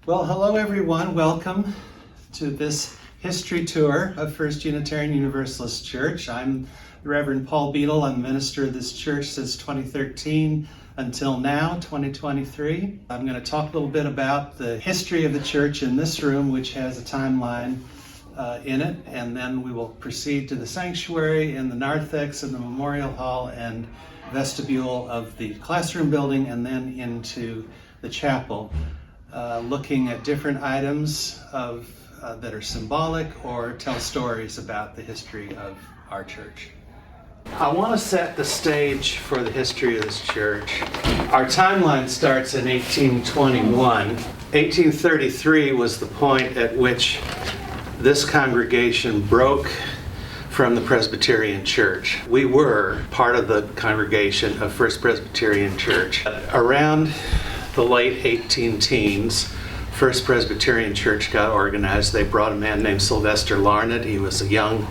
Well, hello everyone. Welcome to this history tour of First Unitarian Universalist Church. I'm the Reverend Paul Beadle. I'm the minister of this church since 2013 until now, 2023. I'm going to talk a little bit about the history of the church in this room, which has a timeline in it, and then we will proceed to the sanctuary and the narthex and the memorial hall and vestibule of the classroom building, and then into the chapel. Looking at different items that are symbolic or tell stories about the history of our church. I want to set the stage for the history of this church. Our timeline starts in 1821. 1833 was the point at which this congregation broke from the Presbyterian Church. We were part of the congregation of First Presbyterian Church. Around the late 18-teens, First Presbyterian Church got organized. They brought a man named Sylvester Larned. He was a young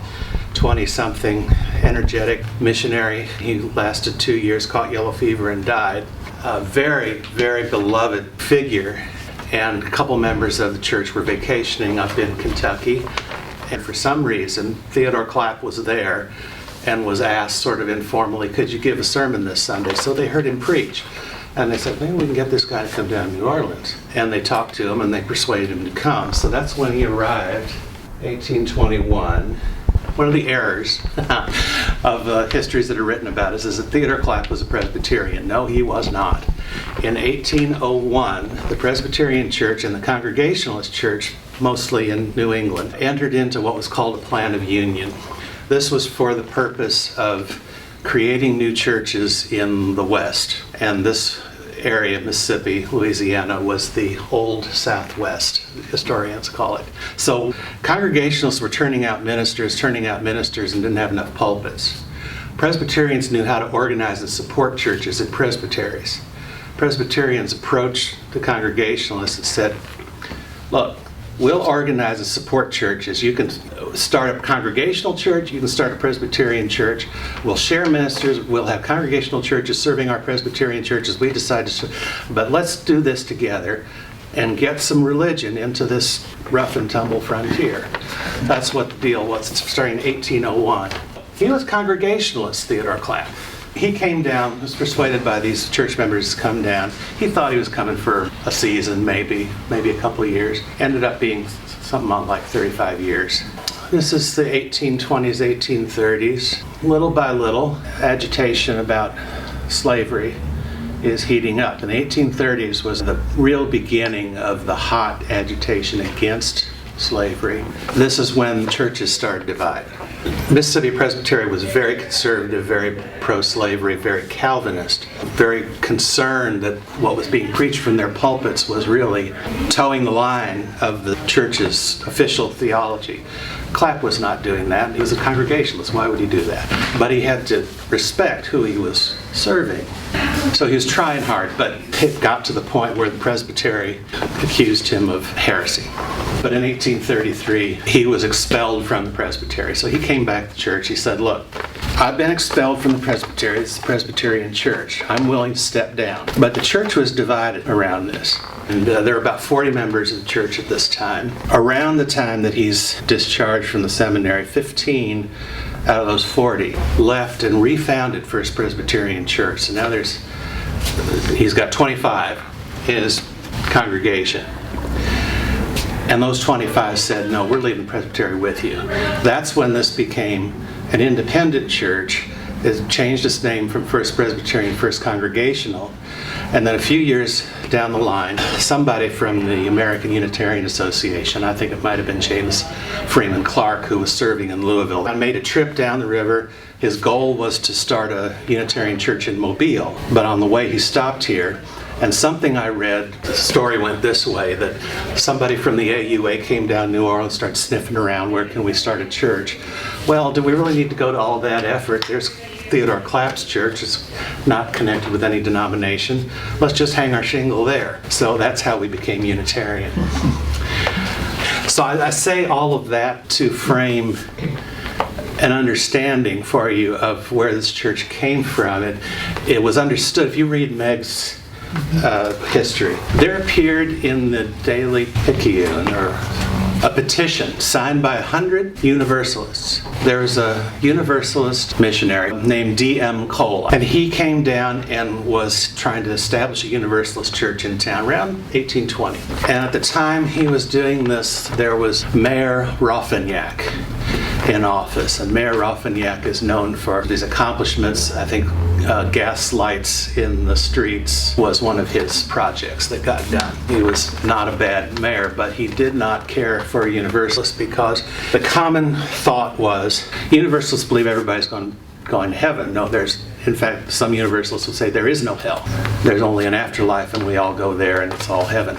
20-something energetic missionary. He lasted 2 years, caught yellow fever, and died. A very, very beloved figure. And a couple members of the church were vacationing up in Kentucky. And for some reason, Theodore Clapp was there and was asked sort of informally, could you give a sermon this Sunday? So they heard him preach. And they said, maybe we can get this guy to come down to New Orleans. And they talked to him and they persuaded him to come. So that's when he arrived, 1821. One of the errors of histories that are written about us is that Theodore Clapp was a Presbyterian. No, he was not. In 1801, the Presbyterian Church and the Congregationalist Church, mostly in New England, entered into what was called a plan of union. This was for the purpose of creating new churches in the West. And this area, Mississippi, Louisiana, was the old Southwest, historians call it. So Congregationalists were turning out ministers, and didn't have enough pulpits. Presbyterians knew how to organize and support churches in presbyteries. Presbyterians approached the Congregationalists and said, look, we'll organize and support churches. You can start a congregational church, you can start a Presbyterian church. We'll share ministers, we'll have congregational churches serving our Presbyterian churches. We decided to, but let's do this together and get some religion into this rough and tumble frontier. That's what the deal was, starting in 1801. He was Congregationalist, Theodore Clapp. He came down, was persuaded by these church members to come down. He thought he was coming for a season, maybe a couple of years. Ended up being something like 35 years. This is the 1820s, 1830s. Little by little, agitation about slavery is heating up. And the 1830s was the real beginning of the hot agitation against slavery. This is when churches started dividing. Mississippi Presbytery was very conservative, very pro-slavery, very Calvinist, very concerned that what was being preached from their pulpits was really towing the line of the church's official theology. Clapp was not doing that. He was a Congregationalist. Why would he do that? But he had to respect who he was serving. So he was trying hard, but it got to the point where the Presbytery accused him of heresy. But in 1833, he was expelled from the Presbytery. So he came back to church. He said, look, I've been expelled from the Presbytery. It's the Presbyterian Church. I'm willing to step down. But the church was divided around this. And there were about 40 members of the church at this time. Around the time that he's discharged from the seminary, 15 out of those 40 left and refounded First Presbyterian Church. So now he's got 25 in his congregation. And those 25 said, no, we're leaving Presbytery with you. That's when this became an independent church. It changed its name from First Presbyterian, First Congregational. And then a few years down the line, somebody from the American Unitarian Association, I think it might have been James Freeman Clark, who was serving in Louisville, made a trip down the river. His goal was to start a Unitarian church in Mobile. But on the way, he stopped here. And something I read, the story went this way, that somebody from the AUA came down to New Orleans, started sniffing around, where can we start a church? Well, do we really need to go to all that effort? There's Theodore Clapp's church. It's not connected with any denomination. Let's just hang our shingle there. So that's how we became Unitarian. So I say all of that to frame an understanding for you of where this church came from. It was understood. If you read Meg's history. There appeared in the Daily Picayune, or a petition signed by 100 Universalists. There was a Universalist missionary named D.M. Cole, and he came down and was trying to establish a Universalist church in town around 1820. And at the time he was doing this, there was Mayor Rofignac in office, and Mayor Rofignac is known for his accomplishments. I think gas lights in the streets was one of his projects that got done. He was not a bad mayor, but he did not care for Universalists because the common thought was Universalists believe everybody's going to heaven. No, in fact, some Universalists would say there is no hell. There's only an afterlife and we all go there and it's all heaven.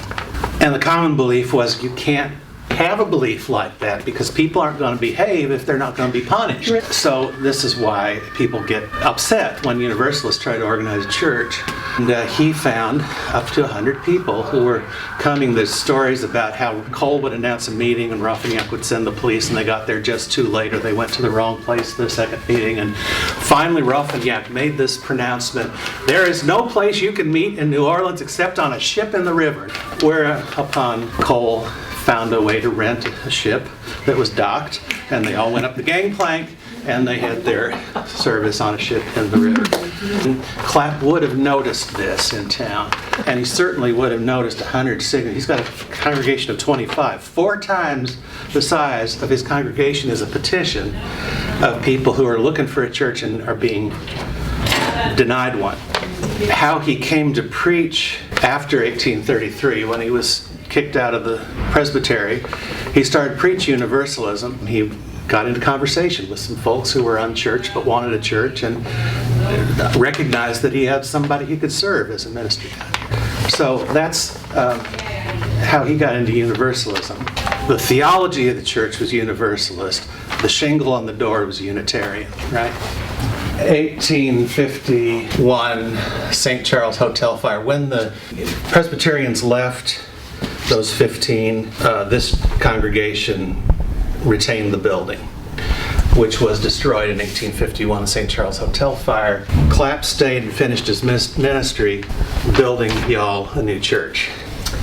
And the common belief was you can't have a belief like that because people aren't going to behave if they're not going to be punished. So this is why people get upset when Universalists try to organize a church. And he found up to 100 people who were coming. There's stories about how Cole would announce a meeting and Rofignac would send the police and they got there just too late, or they went to the wrong place for the second meeting. And finally Rofignac made this pronouncement: there is no place you can meet in New Orleans except on a ship in the river. Whereupon Cole found a way to rent a ship that was docked, and they all went up the gangplank and they had their service on a ship in the river. And Clapp would have noticed this in town, and he certainly would have noticed 100 signatures. He's got a congregation of 25. 4 times the size of his congregation is a petition of people who are looking for a church and are being denied one. How he came to preach after 1833, when he was kicked out of the presbytery, he started preaching Universalism. He got into conversation with some folks who were unchurched but wanted a church, and recognized that he had somebody he could serve as a minister down here. So that's how he got into Universalism. The theology of the church was Universalist. The shingle on the door was Unitarian, right? 1851, St. Charles Hotel fire. When the Presbyterians left, those 15, this congregation retained the building, which was destroyed in 1851, the St. Charles Hotel fire. Clapp stayed and finished his ministry building y'all a new church.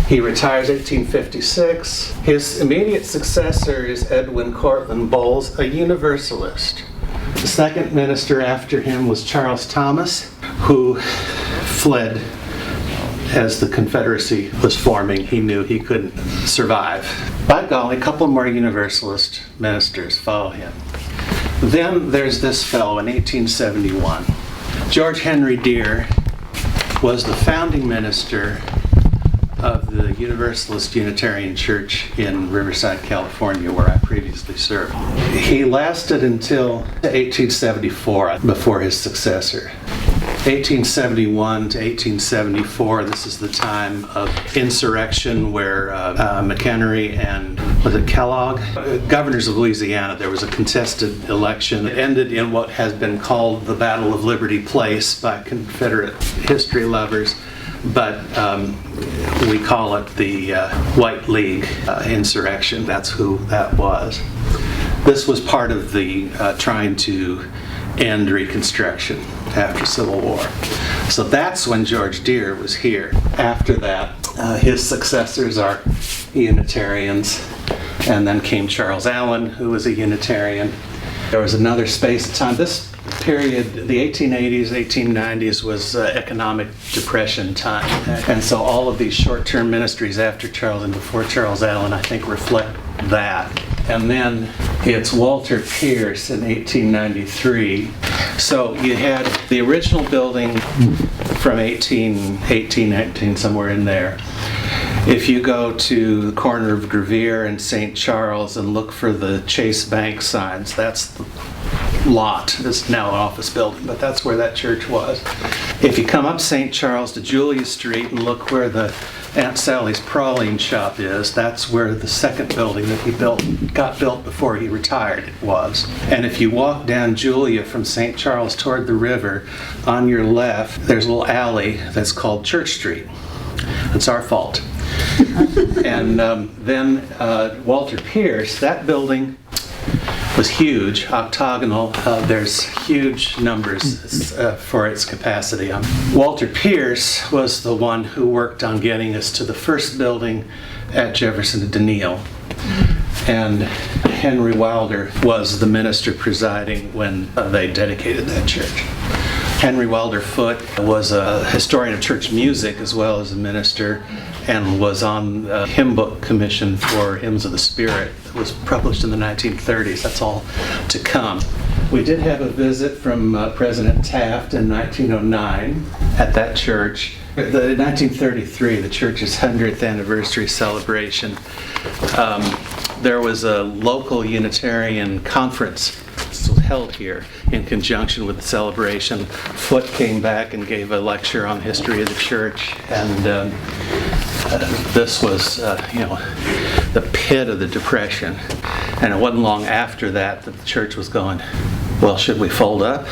He retires 1856. His immediate successor is Edwin Cortland Bowles, a Universalist. The second minister after him was Charles Thomas, who fled as the Confederacy was forming. He knew he couldn't survive. By golly, a couple more Universalist ministers follow him. Then there's this fellow in 1871. George Henry Deere was the founding minister of the Universalist Unitarian Church in Riverside, California, where I previously served. He lasted until 1874 before his successor. 1871 to 1874, this is the time of insurrection where McHenry and, was it Kellogg? Governors of Louisiana, there was a contested election. It ended in what has been called the Battle of Liberty Place by Confederate history lovers, but we call it the White League insurrection. That's who that was. This was part of the trying to end Reconstruction after Civil War. So that's when George Deere was here. After that, his successors are Unitarians, and then came Charles Allen, who was a Unitarian. There was another space of time. This period, the 1880s, 1890s, was economic depression time. And so all of these short-term ministries after Charles and before Charles Allen, I think, reflect that. And then it's Walter Pierce in 1893. So you had the original building from 1818, 19, somewhere in there. If you go to the corner of Grevere and St. Charles and look for the Chase Bank signs, that's the lot. It's now an office building, but that's where that church was. If you come up St. Charles to Julia Street and look where the Aunt Sally's praline shop is, that's where the second building that he got built before he retired was. And if you walk down Julia from St. Charles toward the river, on your left, there's a little alley that's called Church Street. It's our fault. And then Walter Pierce, that building was was huge, octagonal. There's huge numbers for its capacity. Walter Pierce was the one who worked on getting us to the first building at Jefferson and Daniel. And Henry Wilder was the minister presiding when they dedicated that church. Henry Wilder Foote was a historian of church music as well as a minister, and was on the hymn book commission for Hymns of the Spirit. It was published in the 1930s. That's all to come. We did have a visit from President Taft in 1909 at that church. In 1933, the church's 100th anniversary celebration, there was a local Unitarian conference held here in conjunction with the celebration. Foote came back and gave a lecture on the history of the church, and this was, the pit of the Depression. And it wasn't long after that that the church was going, well, should we fold up?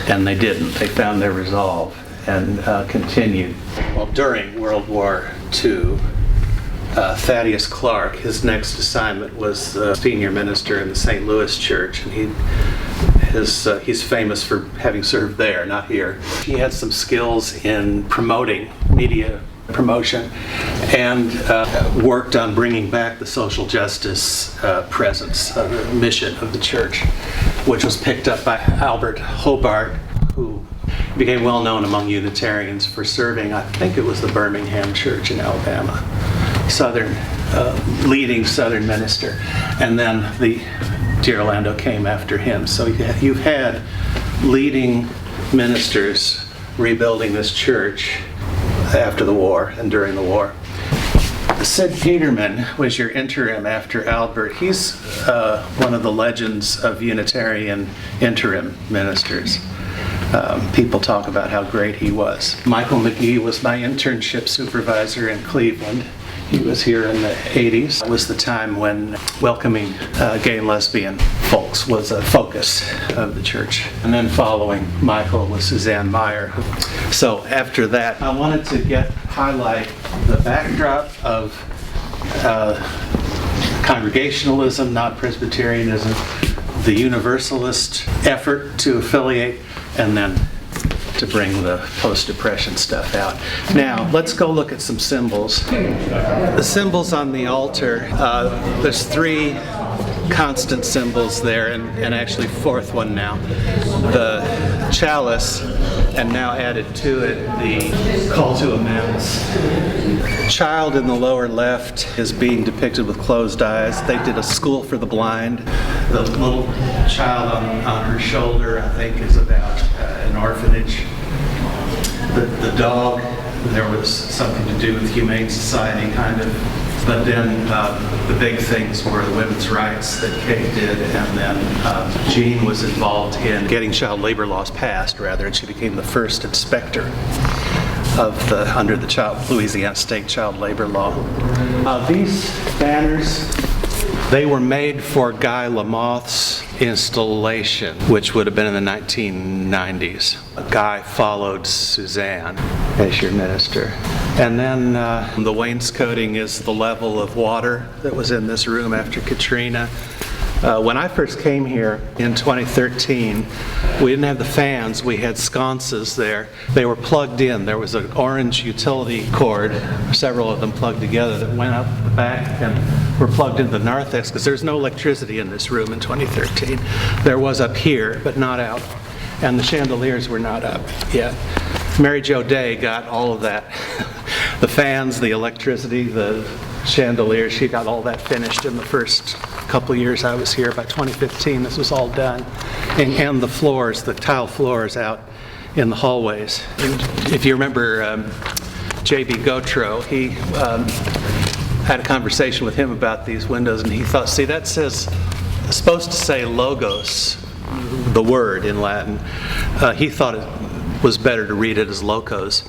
And they didn't. They found their resolve and continued. Well, during World War II, Thaddeus Clark, his next assignment was senior minister in the St. Louis church, and he's famous for having served there, not here. He had some skills in promoting, media promotion, and worked on bringing back the social justice presence, the mission of the church, which was picked up by Albert Hobart, who became well known among Unitarians for serving, I think it was the Birmingham Church in Alabama, leading Southern minister. And then the D'Orlando came after him. So you've had leading ministers rebuilding this church after the war and during the war. Sid Peterman was your interim after Albert. He's one of the legends of Unitarian interim ministers. People talk about how great he was. Michael McGee was my internship supervisor in Cleveland. He was here in the 80s. It was the time when welcoming gay and lesbian folks was a focus of the church. And then following Michael was Suzanne Meyer. So after that, I wanted to highlight the backdrop of Congregationalism, not Presbyterianism, the Universalist effort to affiliate, and then to bring the post-Depression stuff out. Now, let's go look at some symbols. The symbols on the altar, there's 3 constant symbols there, and actually 4th one now. The chalice, and now added to it the call to amends. Child in the lower left is being depicted with closed eyes. They did a school for the blind. The little child on her shoulder, I think, is about an orphanage. The dog, there was something to do with Humane Society, kind of. But then the big things were the women's rights that Kate did, and then Jean was involved in getting child labor laws passed, rather, and she became the first inspector of under the Louisiana State child labor law. These banners, they were made for Guy Lamoth's installation, which would have been in the 1990s. Guy followed Suzanne as your minister. And then the wainscoting is the level of water that was in this room after Katrina. When I first came here in 2013, we didn't have the fans, we had sconces there. They were plugged in. There was an orange utility cord, several of them plugged together, that went up the back and were plugged into the narthex, because there's no electricity in this room in 2013. There was up here, but not out. And the chandeliers were not up yet. Mary Jo Day got all of that. The fans, the electricity, the chandeliers, she got all that finished in the first couple years I was here. By 2015, this was all done. And the floors, the tile floors out in the hallways. And if you remember J.B. Gautreaux, he had a conversation with him about these windows, and he thought, see, that says, it's supposed to say logos, the word in Latin. He thought it was better to read it as locos.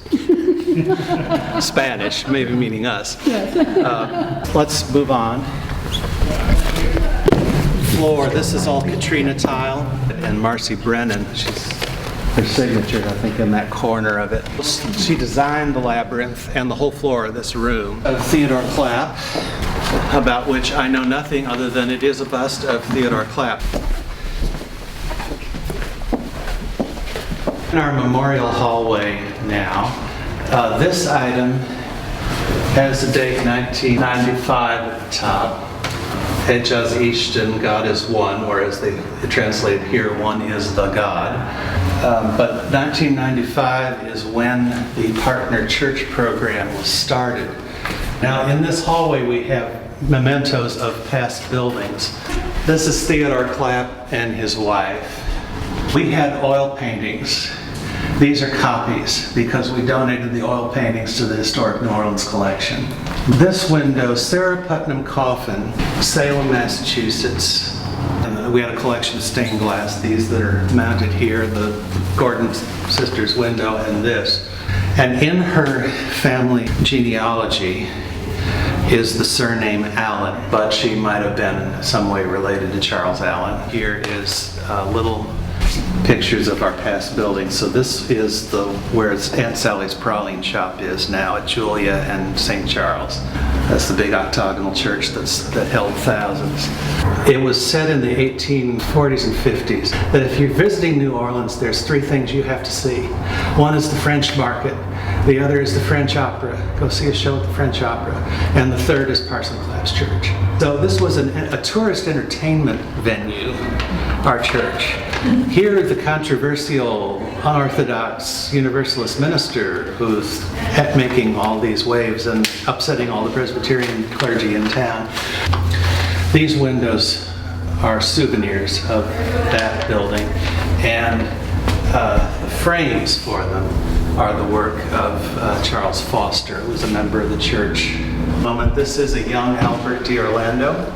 Spanish, maybe meaning us. Let's move on. Floor, this is all Katrina tile, and Marcy Brennan, her signature, I think, in that corner of it. She designed the labyrinth and the whole floor of this room. Theodore Clapp, about which I know nothing other than it is a bust of Theodore Clapp. In our memorial hallway now, this item has the date 1995 at the top. Ejaz Ishtan, God is one, or as they translate here, one is the God. But 1995 is when the Partner Church program was started. Now in this hallway we have mementos of past buildings. This is Theodore Clapp and his wife. We had oil paintings. These are copies because we donated the oil paintings to the Historic New Orleans collection. This window, Sarah Putnam Coffin, Salem, Massachusetts. And we had a collection of stained glass, these that are mounted here, the Gordon sisters' window and this. And in her family genealogy is the surname Allen, but she might have been in some way related to Charles Allen. Here is little pictures of our past buildings. So this is where Aunt Sally's praline shop is now at Julia and St. Charles. That's the big octagonal church that held thousands. It was said in the 1840s and 50s that if you're visiting New Orleans, there's three things you have to see. One is the French market, the other is the French opera. Go see a show at the French opera. And the third is Parson Clapp's church. So this was a tourist entertainment venue, our church. Here, the controversial, unorthodox Universalist minister who's making all these waves and upsetting all the Presbyterian clergy in town. These windows are souvenirs of that building, and the frames for them are the work of Charles Foster, who was a member of the church. This is a young Albert d'Orlando.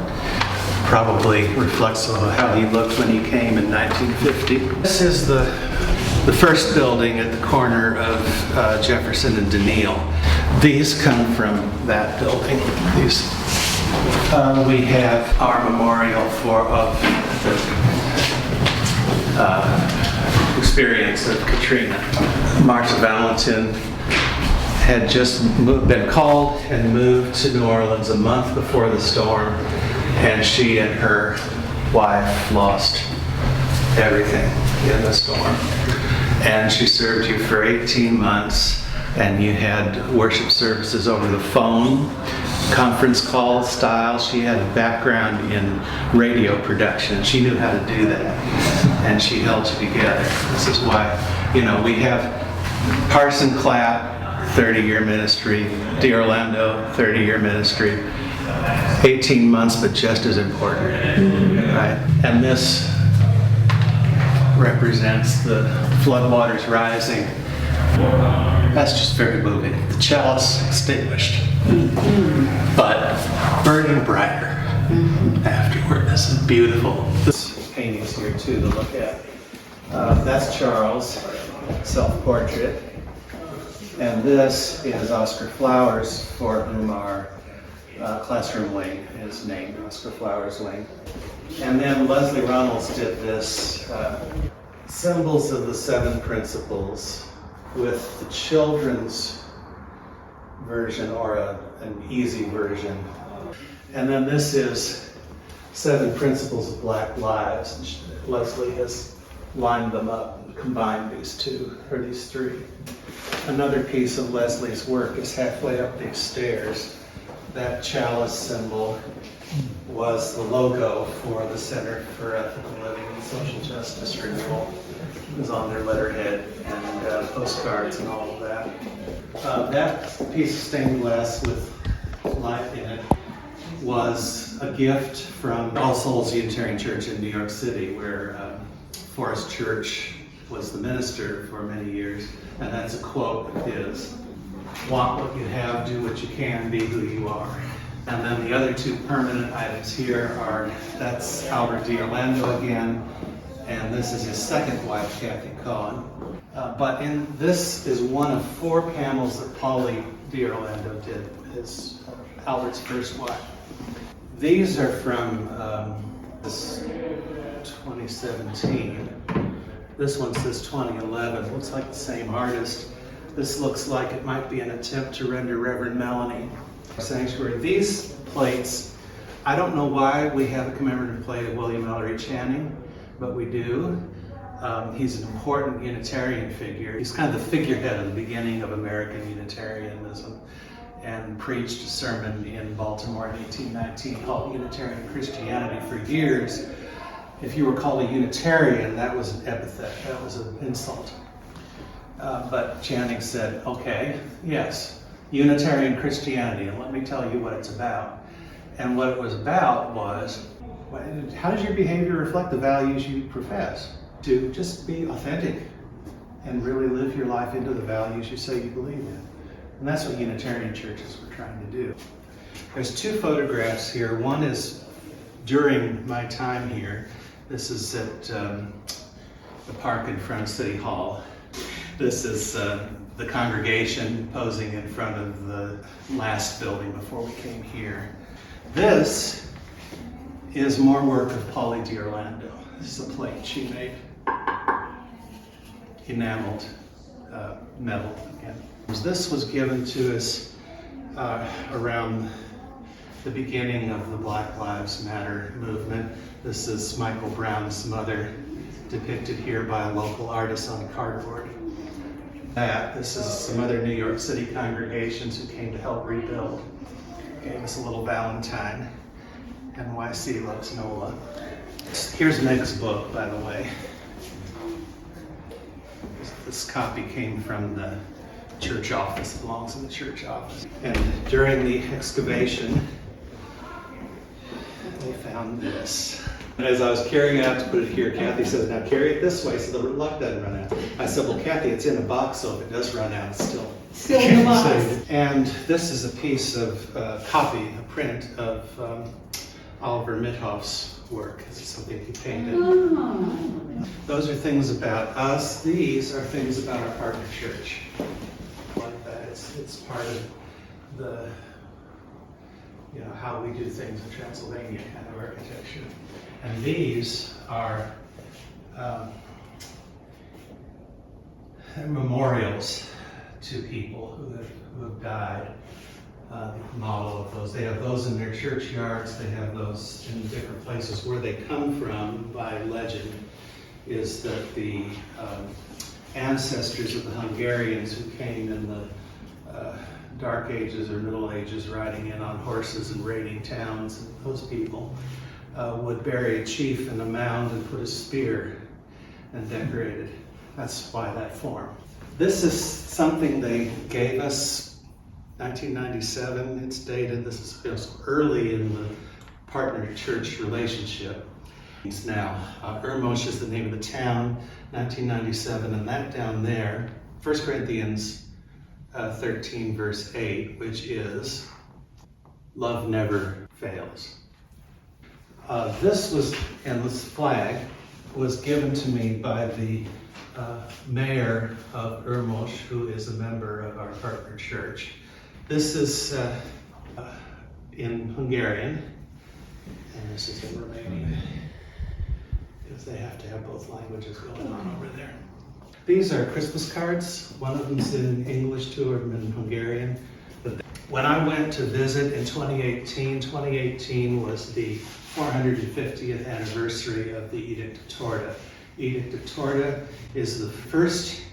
Probably reflects how he looked when he came in 1950. This is the first building at the corner of Jefferson and Denille. These come from that building. We have our memorial of the experience of Katrina. Martha Valentin had just been called and moved to New Orleans a month before the storm. And she and her wife lost everything in the storm. And she served you for 18 months, and you had worship services over the phone, conference call style. She had a background in radio production. She knew how to do that, and she held you together. This is why, we have Parson Clapp, 30-year ministry, d'Orlando, 30-year ministry. 18 months, but just as important, right? And this represents the floodwaters rising. That's just very moving. The chalice extinguished, but burning brighter afterward. This is beautiful. This painting's here too to look at. That's Charles, self-portrait, and this is Oscar Flowers, for whom our classroom wing is named Oscar Flowers Wing. And then Leslie Runnels did this Symbols of the Seven Principles with the children's version, or an easy version. And then this is Seven Principles of Black Lives. Leslie has lined them up and combined these three. Another piece of Leslie's work is halfway up these stairs. That chalice symbol was the logo for the Center for Ethical Living and Social Justice Renewal. It was on their letterhead and postcards and all of that. That piece of stained glass with light in it was a gift from All Souls Unitarian Church in New York City, where Forrest Church was the minister for many years, and that's a quote of his. Want what you have, do what you can, be who you are. And then the other two permanent items here that's Albert d'Orlando again, and this is his second wife, Kathy Cohen. But this is one of 4 panels that Paulie d'Orlando did, Albert's first wife. These are from this 2017. This one says 2011. Looks like the same artist. This looks like it might be an attempt to render Reverend Melanie sanctuary. These plates, I don't know why we have a commemorative plate of William Ellery Channing, but we do. He's an important Unitarian figure. He's kind of the figurehead of the beginning of American Unitarianism, and preached a sermon in Baltimore in 1819 called Unitarian Christianity. For years, if you were called a Unitarian, that was an epithet, that was an insult. But Channing said, okay, yes, Unitarian Christianity, and let me tell you what it's about. And what it was about was, how does your behavior reflect the values you profess? To just be authentic and really live your life into the values you say you believe in. And that's what Unitarian churches were trying to do. There's two photographs here. One is during my time here. This is at the park in front of City Hall. This is the congregation posing in front of the last building before we came here. This is more work of Polly D'Orlando. This is a plate she made. Enameled metal again. This was given to us around the beginning of the Black Lives Matter movement. This is Michael Brown's mother, depicted here by a local artist on cardboard. This is some other New York City congregations who came to help rebuild. Gave us a little Valentine. NYC loves NOLA. Here's Meg's book, by the way. This copy came from the church office, it belongs in the church office. And during the excavation, they found this. And as I was carrying it out to put it here, Kathy says, now carry it this way so the luck doesn't run out. I said, well, Kathy, it's in a box, so if it does run out, it's still in the box. And this is a piece of copy, a print of Oliver Mithoff's work. This is something he painted. Oh. Those are things about us. These are things about our partner church. Like that. It's part of the, how we do things in Transylvania kind of architecture. And these are memorials to people who have died. The model of those. They have those in their churchyards, they have those in different places. Where they come from, by legend, is that the ancestors of the Hungarians who came in the Dark Ages or Middle Ages riding in on horses and raiding towns, and those people would bury a chief in a mound and put a spear and decorate it. That's why that form. This is something they gave us 1997, it's dated. This is early in the partner-church relationship. Now, Ermosh is the name of the town, 1997, and that down there, 1 Corinthians 13, verse 8, which is, love never fails. This flag was given to me by the mayor of Ermosh, who is a member of our partner church. This is in Hungarian, and this is in Romanian, because they have to have both languages going on over there. These are Christmas cards. One of them's in English, two of them in Hungarian. But when I went to visit in 2018 was the 450th anniversary of the Edict of Torda. Edict of Torda is the first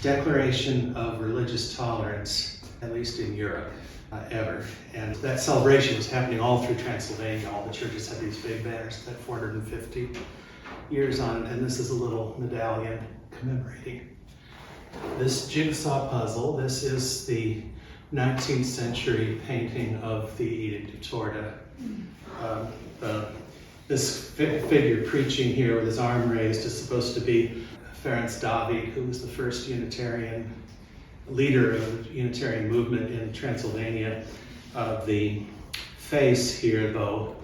declaration of religious tolerance, at least in Europe, ever. And that celebration was happening all through Transylvania. All the churches had these big banners that 450 years on it, and this is a little medallion commemorating this jigsaw puzzle. This is the 19th century painting of the Edict of Torda. This figure preaching here with his arm raised is supposed to be Ferenc David, who was the first Unitarian leader of the Unitarian movement in Transylvania. The face here, though,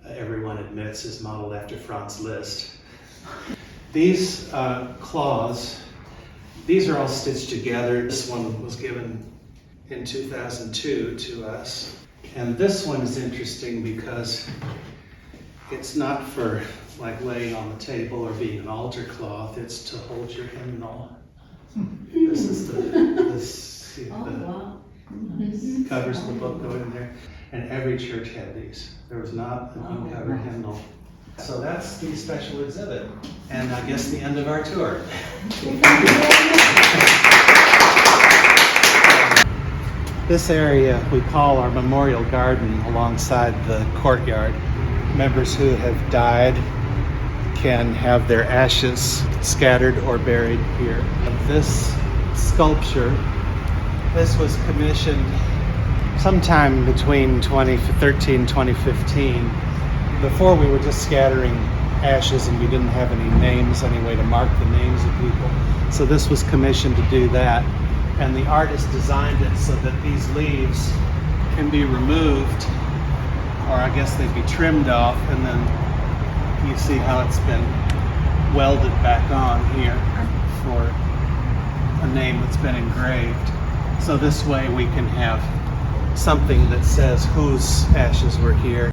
everyone admits is modeled after Franz Liszt. These claws, these are all stitched together. This one was given in 2002 to us. And this one is interesting because it's not for like laying on the table or being an altar cloth, it's to hold your hymnal. This is the covers of the book go in there. And every church had these. There was not an uncovered hymnal So that's the special exhibit, and I guess the end of our tour. This area we call our memorial garden alongside the courtyard. Members who have died can have their ashes scattered or buried here. This sculpture, this was commissioned sometime between 2013 and 2015. Before we were just scattering ashes and we didn't have any names, any way to mark the names of people. So this was commissioned to do that. And the artist designed it so that these leaves can be removed, or I guess they'd be trimmed off, and then you see how it's been welded back on here for a name that's been engraved. So this way we can have something that says whose ashes were here.